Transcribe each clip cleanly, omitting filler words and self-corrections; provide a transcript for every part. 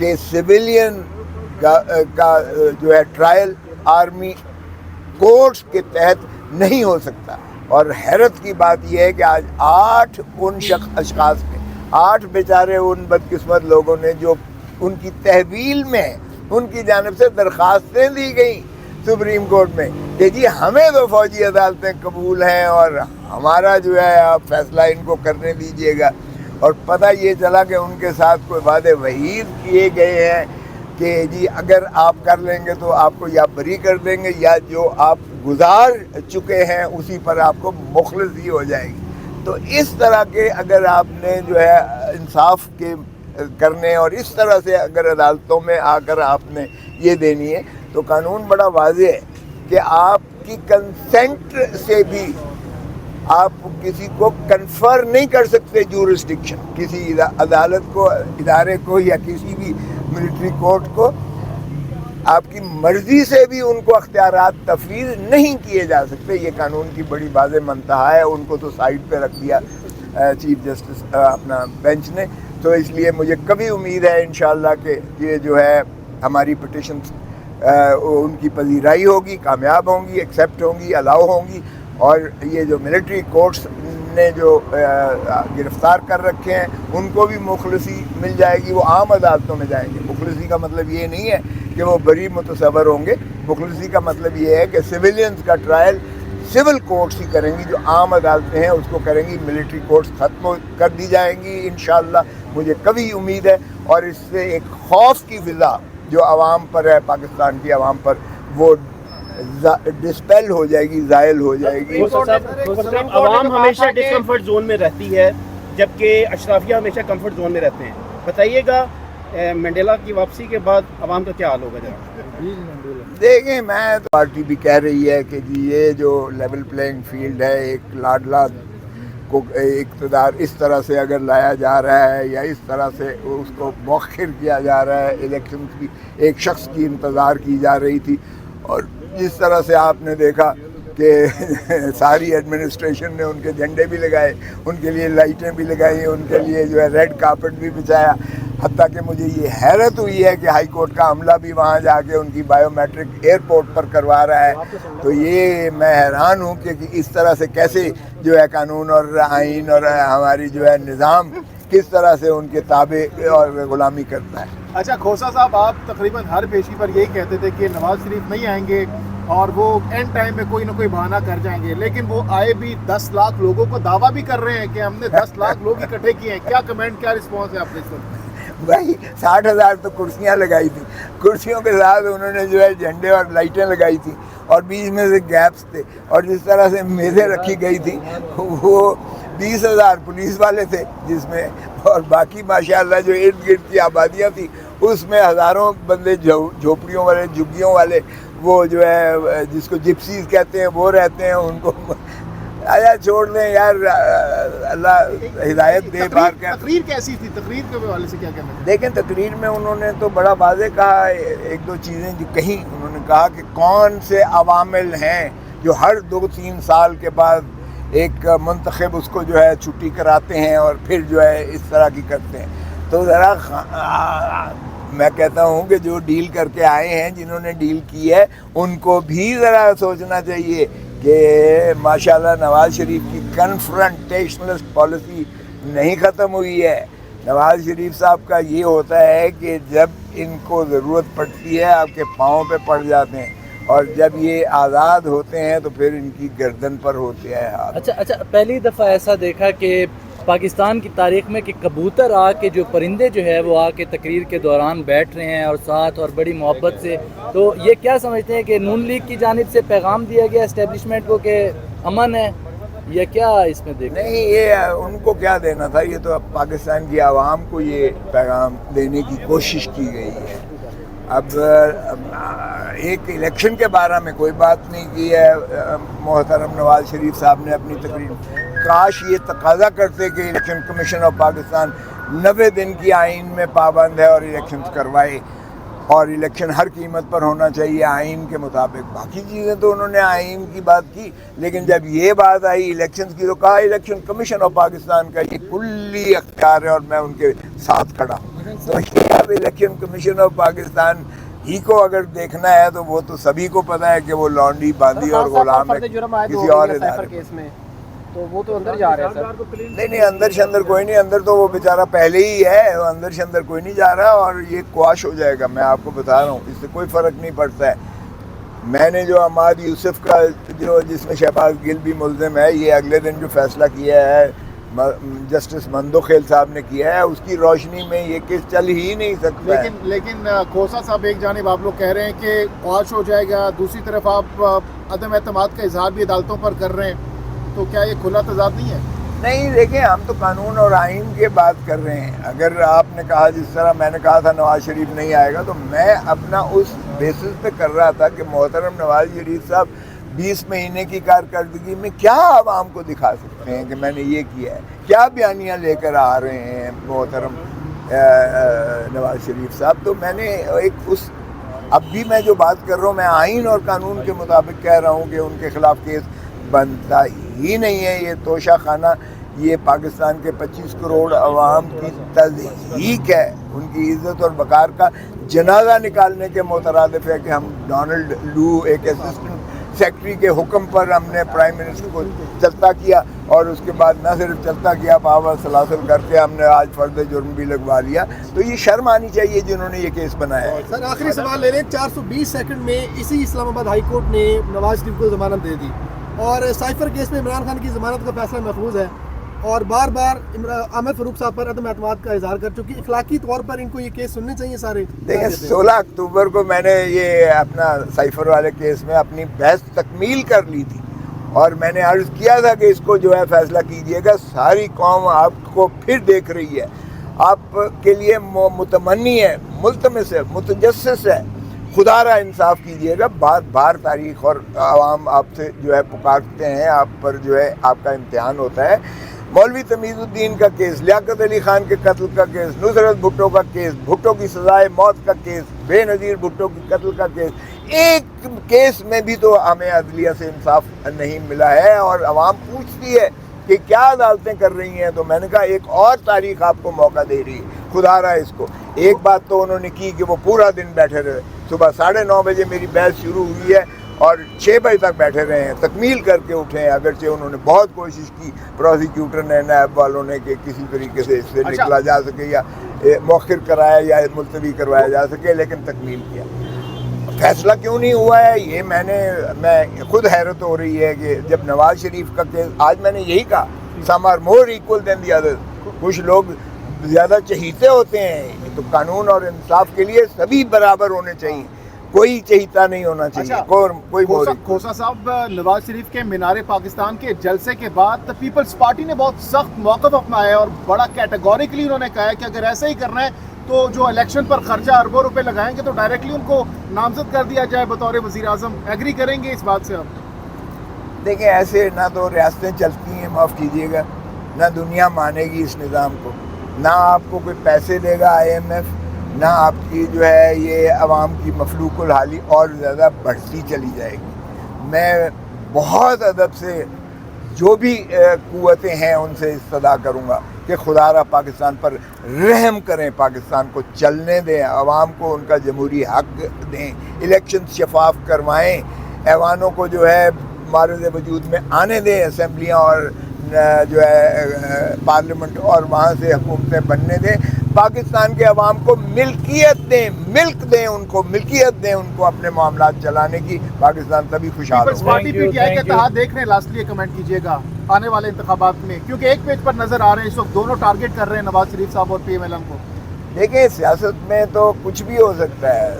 کہ سویلین کا جو ہے ٹرائل آرمی کورٹس کے تحت نہیں ہو سکتا. اور حیرت کی بات یہ ہے کہ آج 8 ان اشخاص نے، 8 بیچارے ان بدقسمت لوگوں نے جو ان کی تحویل میں ان کی جانب سے درخواستیں دی گئیں سپریم کورٹ میں کہ جی ہمیں تو فوجی عدالتیں قبول ہیں اور ہمارا جو ہے آپ فیصلہ ان کو کرنے دیجیے گا. اور پتہ یہ چلا کہ ان کے ساتھ کوئی وعدے وعید کیے گئے ہیں کہ جی اگر آپ کر لیں گے تو آپ کو یا بری کر دیں گے یا جو آپ گزار چکے ہیں اسی پر آپ کو مخلصی ہو جائے گی. تو اس طرح کے اگر آپ نے جو ہے انصاف کے کرنے اور اس طرح سے اگر عدالتوں میں آ کر آپ نے یہ دینی ہے تو قانون بڑا واضح ہے کہ آپ کی کنسنٹ سے بھی آپ کسی کو کنفر نہیں کر سکتے جورسڈکشن، کسی عدالت کو، ادارے کو یا کسی بھی ملٹری کورٹ کو آپ کی مرضی سے بھی ان کو اختیارات تفویض نہیں کیے جا سکتے. یہ قانون کی بڑی واضح منتہا ہے. ان کو تو سائڈ پہ رکھ دیا چیف جسٹس اپنا بینچ نے. تو اس لیے مجھے کبھی امید ہے انشاءاللہ کہ یہ جو ہے ہماری پٹیشنز ان کی پذیرائی ہوگی، کامیاب ہوں گی، ایکسیپٹ ہوں گی، الاؤ ہوں گی. اور یہ جو ملٹری کورٹس نے جو گرفتار کر رکھے ہیں ان کو بھی مخلصی مل جائے گی، وہ عام عدالتوں میں جائیں گے. مخلصی کا مطلب یہ نہیں ہے کہ وہ بری متصور ہوں گے. مخلصی کا مطلب یہ ہے کہ سویلینز کا ٹرائل سول کورٹس ہی کریں گی، جو عام عدالتیں ہیں اس کو کریں گی. ملٹری کورٹس ختم کر دی جائیں گی انشاءاللہ. مجھے کبھی امید ہے. اور اس سے ایک خوف کی فضا جو عوام پر ہے، پاکستان کی عوام پر، وہ ڈسپیل ہو جائے گی، زائل ہو جائے گی. عوام ہمیشہ ڈسکمفرٹ زون میں رہتی ہے جبکہ اشرافیہ ہمیشہ کمفرٹ زون میں رہتے ہیں. بتائیے گا منڈیلا کی واپسی کے بعد عوام کا کیا حال ہوگا جناب؟ دیکھیں، میں تو پارٹی بھی کہہ رہی ہے کہ جی یہ جو لیول پلینگ فیلڈ ہے، ایک لاڈلا کو اقتدار اس طرح سے اگر لایا جا رہا ہے یا اس طرح سے اس کو مؤخر کیا جا رہا ہے، الیکشن کی ایک شخص کی انتظار کی جا رہی تھی. اور جس طرح سے آپ نے دیکھا کہ ساری ایڈمنسٹریشن نے ان کے جھنڈے بھی لگائے، ان کے لیے لائٹیں بھی لگائیں، ان کے لیے جو ہے ریڈ کارپٹ بھی بچھایا. حتیٰ کہ مجھے یہ حیرت ہوئی ہے کہ ہائی کورٹ کا عملہ بھی وہاں جا کے ان کی بائیو میٹرک ایئرپورٹ پر کروا رہا ہے. تو یہ میں حیران ہوں کہ اس طرح سے کیسے جو ہے قانون اور آئین اور ہماری جو ہے نظام کس طرح سے ان کے تابع اور غلامی کرتا ہے. اچھا کھوسا صاحب، آپ تقریباً ہر پیشی پر یہی کہتے تھے کہ نواز شریف نہیں آئیں گے اور وہ اینڈ ٹائم میں کوئی نہ کوئی بہانہ کر جائیں گے، لیکن وہ آئے بھی 10 لاکھ لوگوں کو دعویٰ بھی کر رہے ہیں کہ ہم نے 10 لاکھ لوگ اکٹھے کیے ہیں. کیا کمنٹ، کیا رسپانس ہے آپ نے اس وقت؟ بھائی 60,000 تو کرسیاں لگائی تھیں، کرسیوں کے ساتھ انہوں نے جو ہے جھنڈے اور لائٹیں لگائی تھیں اور بیچ میں سے گیپس تھے. اور جس طرح سے میزیں رکھی گئی تھی وہ 20,000 پولیس والے تھے جس میں، اور باقی ماشاءاللہ جو ارد گرد کی آبادیاں تھیں اس میں ہزاروں بندے جھوپڑیوں والے، جھگیوں والے، وہ جو ہے جس کو جپسیز کہتے ہیں وہ رہتے ہیں. ان کو آیا چھوڑ دیں یار، اللہ ہدایت دے. بار کا تقریر کیسی تھی؟ تقریر کے حوالے سے کیا کہنا ہے؟ دیکھیں، تقریر میں انہوں نے تو بڑا واضح کہا، ایک دو چیزیں جو کہیں انہوں نے کہا کہ کون سے عوامل ہیں جو ہر 2-3 سال کے بعد ایک منتخب اس کو جو ہے چھٹی کراتے ہیں اور پھر جو ہے اس طرح کی کرتے ہیں. تو ذرا میں کہتا ہوں کہ جو ڈیل کر کے آئے ہیں، جنہوں نے ڈیل کی ہے، ان کو بھی ذرا سوچنا چاہیے کہ ماشاءاللہ نواز شریف کی کنفرنٹیشنلسٹ پالیسی نہیں ختم ہوئی ہے. نواز شریف صاحب کا یہ ہوتا ہے کہ جب ان کو ضرورت پڑتی ہے آپ کے پاؤں پہ پڑ جاتے ہیں، اور جب یہ آزاد ہوتے ہیں تو پھر ان کی گردن پر ہوتے ہیں ہاتھ. اچھا پہلی دفعہ ایسا دیکھا کہ پاکستان کی تاریخ میں کہ کبوتر آ کے، جو پرندے جو ہے وہ آ کے تقریر کے دوران بیٹھ رہے ہیں اور ساتھ اور بڑی محبت سے. تو یہ کیا سمجھتے ہیں کہ نون لیگ کی جانب سے پیغام دیا گیا اسٹیبلشمنٹ کو کہ امن ہے، یا کیا اس میں دیکھیں؟ نہیں، یہ ان کو کیا دینا تھا، یہ تو اب پاکستان کی عوام کو یہ پیغام دینے کی کوشش کی گئی ہے. اب ایک الیکشن کے بارے میں کوئی بات نہیں کی ہے محترم نواز شریف صاحب نے اپنی تقریر. کاش یہ تقاضا کرتے کہ الیکشن کمیشن آف پاکستان 90 دن کی آئین میں پابند ہے اور الیکشن کروائے، اور الیکشن ہر قیمت پر ہونا چاہیے آئین کے مطابق. باقی چیزیں تو انہوں نے آئین کی بات کی، لیکن جب یہ بات آئی الیکشن کی تو کہا الیکشن کمیشن آف پاکستان کا یہ کلی اختیار ہے اور میں ان کے ساتھ کھڑا ہوں. تو یہ اب الیکشن کمیشن آف پاکستان ہی کو اگر دیکھنا ہے تو وہ تو سبھی کو پتا ہے کہ وہ لانڈی باندھی اور غلام ہے کسی اور ادارے میں. تو وہ تو اندر جا رہا ہے سر. نہیں اندر شندر کوئی نہیں, اندر تو وہ بیچارہ پہلے ہی ہے, وہ اندر شندر کوئی نہیں جا رہا, اور یہ قواش ہو جائے گا. میں آپ کو بتا رہا ہوں اس سے کوئی فرق نہیں پڑتا ہے. میں نے جو عماد یوسف کا جو جس میں شہباز گل بھی ملزم ہے, یہ اگلے دن جو فیصلہ کیا ہے جسٹس مندوخیل صاحب نے کیا ہے, اس کی روشنی میں یہ کیس چل ہی نہیں سکتا ہے. لیکن کھوسا صاحب ایک جانب آپ لوگ کہہ رہے ہیں کہ قواش ہو جائے گا, دوسری طرف آپ عدم اعتماد کا اظہار بھی عدالتوں پر کر رہے ہیں, تو کیا یہ کھلا تضاد نہیں ہے؟ نہیں دیکھیں, ہم تو قانون اور آئین کی بات کر رہے ہیں. اگر آپ نے کہا جس طرح میں نے کہا تھا نواز شریف نہیں آئے گا, تو میں اپنا اس بیسس پہ کر رہا تھا کہ محترم نواز شریف صاحب 20 مہینے کی کارکردگی میں کیا عوام کو دکھا سکتے ہیں کہ میں نے یہ کیا ہے, کیا بیانیاں لے کر آ رہے ہیں محترم نواز شریف صاحب. تو میں نے ایک اس اب بھی میں جو بات کر رہا ہوں, میں آئین اور قانون کے مطابق کہہ رہا ہوں کہ ان کے خلاف کیس بنتا ہی نہیں ہے. یہ توشہ خانہ, یہ پاکستان کے 25 کروڑ عوام کی تضحیک ہے, ان کی عزت اور وقار کا جنازہ نکالنے کے مترادف ہے کہ ہم ڈونلڈ لو ایک اسسٹنٹ سیکرٹری کے حکم پر ہم نے پرائم منسٹر کو چلتا کیا, اور اس کے بعد نہ صرف چلتا کیا, پاور سلاسل کر کے ہم نے آج فرد جرم بھی لگوا لیا. تو یہ شرم آنی چاہیے جنہوں نے یہ کیس بنایا ہے. سر آخری سوال لے لیں. 420 سیکنڈ میں اسی اسلام آباد ہائی کورٹ نے نواز شریف کو ضمانت دے دی, اور سائفر کیس میں عمران خان کی ضمانت کا فیصلہ محفوظ ہے, اور بار بار احمد فاروق صاحب پر عدم اعتماد کا اظہار کر چکی. اخلاقی طور پر ان کو یہ کیس سننے چاہیے سارے. دیکھیں 16 اکتوبر کو میں نے یہ اپنا سائفر والے کیس میں اپنی بحث تکمیل کر لی تھی, اور میں نے عرض کیا تھا کہ اس کو جو ہے فیصلہ کیجیے گا. ساری قوم آپ کو پھر دیکھ رہی ہے, آپ کے لیے متمنی ہے, ملتمس ہے, متجسس ہے. خدا را انصاف کیجیے گا. بار بار تاریخ اور عوام آپ سے جو ہے پکارتے ہیں, آپ پر جو ہے آپ کا امتحان ہوتا ہے. مولوی تمیز الدین کا کیس, لیاقت علی خان کے قتل کا کیس, نصرت بھٹو کا کیس, بھٹو کی سزائے موت کا کیس, بے نظیر بھٹو کی قتل کا کیس, ایک کیس میں بھی تو ہمیں عدلیہ سے انصاف نہیں ملا ہے, اور عوام پوچھتی ہے کہ کیا عدالتیں کر رہی ہیں. تو میں نے کہا ایک اور تاریخ آپ کو موقع دے رہی ہے, خدا را اس کو. ایک بات تو انہوں نے کی کہ وہ پورا دن بیٹھے رہے, صبح 9:30 بجے میری بحث شروع ہوئی ہے اور 6 بجے تک بیٹھے رہے ہیں, تکمیل کر کے اٹھے ہیں. اگرچہ انہوں نے بہت کوشش کی, پروسیکیوٹر نے, نیب والوں نے, کہ کسی طریقے سے اس سے نکلا جا سکے یا مؤخر کرایا یا ملتوی کروایا جا سکے, لیکن تکمیل کیا. فیصلہ کیوں نہیں ہوا ہے یہ میں خود حیرت ہو رہی ہے کہ جب نواز شریف کا کیس, آج میں نے یہی کہا, some are more equal than the other. کچھ لوگ زیادہ چہیتے ہوتے ہیں, تو قانون اور انصاف کے لیے سبھی برابر ہونے چاہیے, کوئی چہیتا نہیں ہونا چاہیے. کوئی کھوسا صاحب, نواز شریف کے مینار پاکستان کے جلسے کے بعد پیپلز پارٹی نے بہت سخت موقف اپنایا, اور بڑا کیٹیگوریکلی انہوں نے کہا ہے کہ اگر ایسا ہی کرنا ہے تو جو الیکشن پر خرچہ اربوں روپے لگائیں گے تو ڈائریکٹلی ان کو نامزد کر دیا جائے بطور وزیر اعظم. ایگری کریں گے اس بات سے آپ؟ دیکھیں ایسے نہ تو ریاستیں چلتی ہیں, معاف کیجیے گا, نہ دنیا مانے گی اس نظام کو, نہ آپ کو کوئی پیسے دے گا IMF, نہ آپ کی جو ہے یہ عوام کی مفلوق الحالی اور زیادہ بڑھتی چلی جائے گی. میں بہت ادب سے جو بھی قوتیں ہیں ان سے استدعا کروں گا کہ خدا را پاکستان پر رحم کریں, پاکستان کو چلنے دیں, عوام کو ان کا جمہوری حق دیں, الیکشن شفاف کروائیں, ایوانوں کو جو ہے معرض وجود میں آنے دیں, اسمبلیاں اور جو ہے پارلیمنٹ, اور وہاں سے حکومتیں بننے دیں. پاکستان کے عوام کو ملکیت دیں, ملک دیں, ان کو ملکیت دیں, ان کو اپنے معاملات چلانے کی. پاکستان تبھی خوشحال پیپلز ہوگا. پارٹی PTI کے اتحاد دیکھ رہے ہیں, لاسٹلی کمنٹ کیجیے گا آنے والے انتخابات میں, کیونکہ ایک پیج پر نظر آ رہے ہیں اس وقت دونوں ٹارگٹ کر رہے ہیں نواز شریف صاحب اور PMLN کو. دیکھیں سیاست میں تو کچھ بھی ہو سکتا ہے.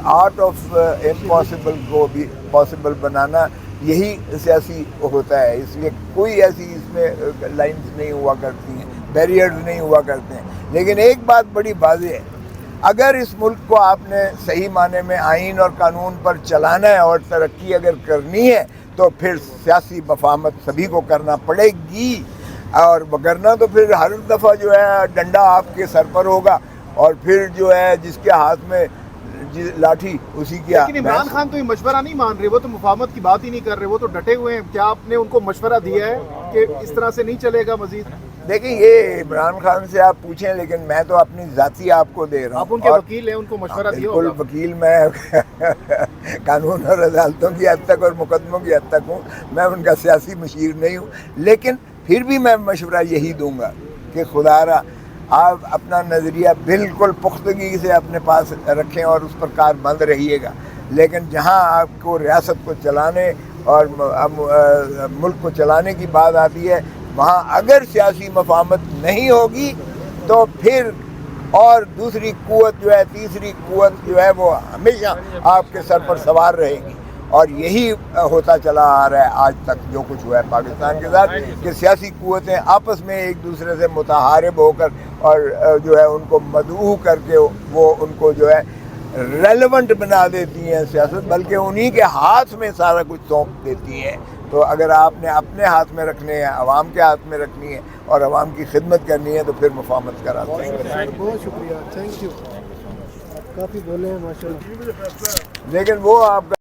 آرٹ آف امپاسبل کو بھی پاسبل بنانا یہی سیاسی ہوتا ہے. اس لیے کوئی ایسی اس میں لائنز نہیں ہوا کرتی ہیں, بیریئرز نہیں ہوا کرتے ہیں. لیکن ایک بات بڑی واضح ہے, اگر اس ملک کو آپ نے صحیح معنی میں آئین اور قانون پر چلانا ہے اور ترقی اگر کرنی ہے تو پھر سیاسی مفاہمت سبھی کو کرنا پڑے گی, اور وگرنہ تو پھر ہر دفعہ جو ہے ڈنڈا آپ کے سر پر ہوگا, اور پھر جو ہے جس کے ہاتھ میں لاٹھی اسی کی. لیکن عمران خان تو یہ مشورہ نہیں مان رہے, وہ تو مفاہمت کی بات ہی نہیں کر رہے, وہ تو ڈٹے ہوئے ہیں. کیا آپ نے ان کو مشورہ دیا ہے کہ اس طرح سے نہیں چلے گا مزید؟ دیکھیں یہ عمران خان سے آپ پوچھیں، لیکن میں تو اپنی ذاتی آپ کو دے رہا آپ ہوں. ان کے اور وکیل ہیں، ان کو مشورہ دیا بالکل ہوگا. وکیل میں قانون اور عدالتوں کی حد تک اور مقدموں کی حد تک ہوں، میں ان کا سیاسی مشیر نہیں ہوں، لیکن پھر بھی میں مشورہ یہی دوں گا کہ خدا را آپ اپنا نظریہ بالکل پختگی سے اپنے پاس رکھیں اور اس پر کاربند رہیے گا، لیکن جہاں آپ کو ریاست کو چلانے اور ملک کو چلانے کی بات آتی ہے، وہاں اگر سیاسی مفاہمت نہیں ہوگی تو پھر اور دوسری قوت جو ہے، تیسری قوت جو ہے وہ ہمیشہ آپ کے سر پر سوار رہے گی. اور یہی ہوتا چلا آ رہا ہے آج تک جو کچھ ہوا ہے پاکستان کے ساتھ، کہ سیاسی قوتیں آپس میں ایک دوسرے سے متحارب ہو کر اور جو ہے ان کو مدعو کر کے وہ ان کو جو ہے ریلیونٹ بنا دیتی ہیں سیاست، بلکہ انہی کے ہاتھ میں سارا کچھ سونپ دیتی ہیں. تو اگر آپ نے اپنے ہاتھ میں رکھنے ہیں، عوام کے ہاتھ میں رکھنی ہے اور عوام کی خدمت کرنی ہے تو پھر مفاہمت کرا سکتے ہیں. سر بہت شکریہ، تھینک یو. آپ کافی بولے ہیں ماشاء اللہ. لیکن وہ آپ کا